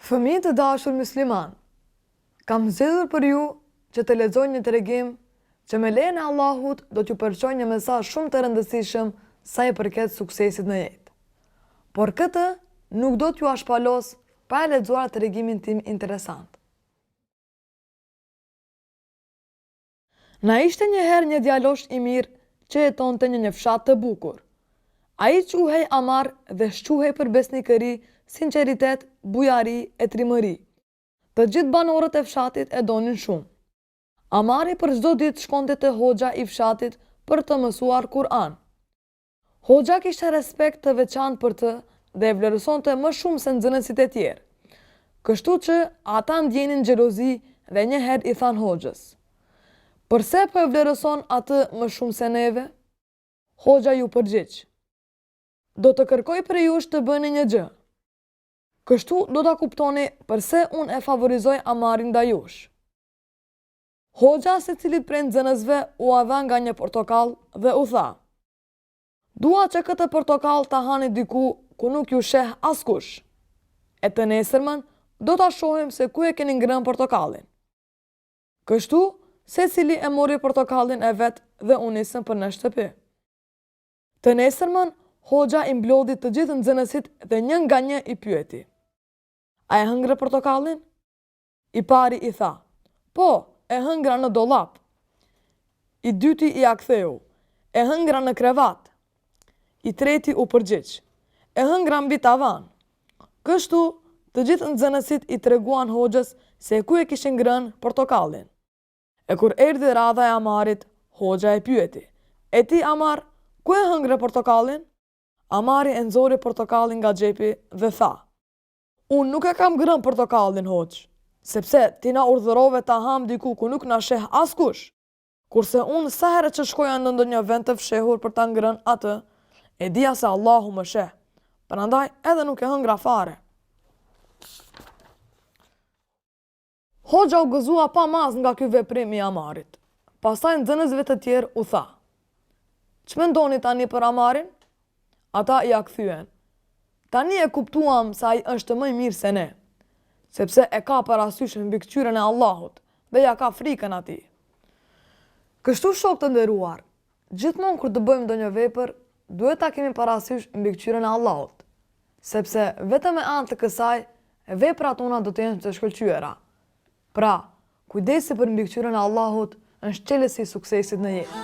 Fëmijë të dashur musliman, kam zgjedhur për ju që të lexoni një tregim që me lejen e Allahut do t'ju përçojë një mesazh shumë të rëndësishëm sa i përket suksesit në jetë. Por këtë nuk do t'ju ashpalos pa e lexuar tregimin tim interesant. Na ishte njëherë një djalosh i mirë që jetonte në një fshat të bukur. Ai quhej Amar dhe shquhej për besnikëri, sinqeritet, bujari e trimëri. Të gjithë banorët e fshatit e donin shumë. Amari për çdo ditë shkonte te hoxha i fshatit për të mësuar Kur'an. Hoxha kishte respekt të veçantë për të dhe e vlerësonte më shumë se nxënësit e tjerë. Kështu që ata ndjenin xhelozi dhe njëherë i than hoxhës: "Përse po e vlerëson atë më shumë se neve?" Hoxha ju përgjigj: "Do të kërkoj për jush të bëni një gjë. Kështu do ta kuptoni përse unë e favorizoj Amarin ndaj jush." Hoxha secilit prej nxënësve u dha nga një portokall dhe u tha: "Dua që këtë portokall ta hani diku ku nuk ju sheh askush. E të nesërmën do ta shohim se ku e keni ngrënë portokallin." Kështu secili e mori portokallin e vet dhe u nisën për në shtëpi. Të nesërmën hoxha i mblodhi të gjithë nxënësit dhe një nga një i pyeti: "A e hëngrë portokallin?" I pari i tha: "Po, e hëngra në dollap." I dyti i aktheu: "E hëngra në krevat." I treti u përgjigj: "E hëngra mbi tavan." Kështu të gjithë nxënësit i treguan hoxhës se ku e kishin ngrënë portokallin. E kur erdhi radha e Amarit, hoxha e pyeti: "E ti, Amar, ku e hëngre portokallin?" Amari e nxori portokallin nga xhepi dhe tha: "Unë nuk e kam ngrënë portokallin, hoxh, sepse ti na urdhërove ta ham diku ku nuk na sheh askush. Kurse unë sa herë që shkoja në ndonjë vend të fshehur për ta ngrënë atë, e dija se Allahu më sheh. Prandaj edhe nuk e hëngra fare." Hoxha u gëzua pa mas nga ky veprim i Amarit. Pastaj nxënësve të tjerë u tha: "Ç'mendoni tani për Amarin?" Ata ja kthyen: "Tani e kuptuam se ai është më i mirë se ne, sepse e ka parasysh mbikëqyrjen e Allahut dhe ja ka frikën atij." Kështu, shok të nderuar, gjithmonë kur të bëjmë ndonjë vepër, duhet ta kemi parasysh mbikëqyrjen e Allahut, sepse vetëm me anë të kësaj veprat tona do të jenë të shkëlqyera. Pra, kujdesi për mbikëqyrjen e Allahut është çelësi i suksesit në jetë.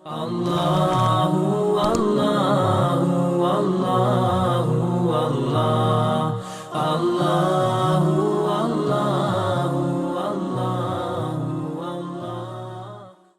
Allahu, Allahu, Allahu, Allah, Allah.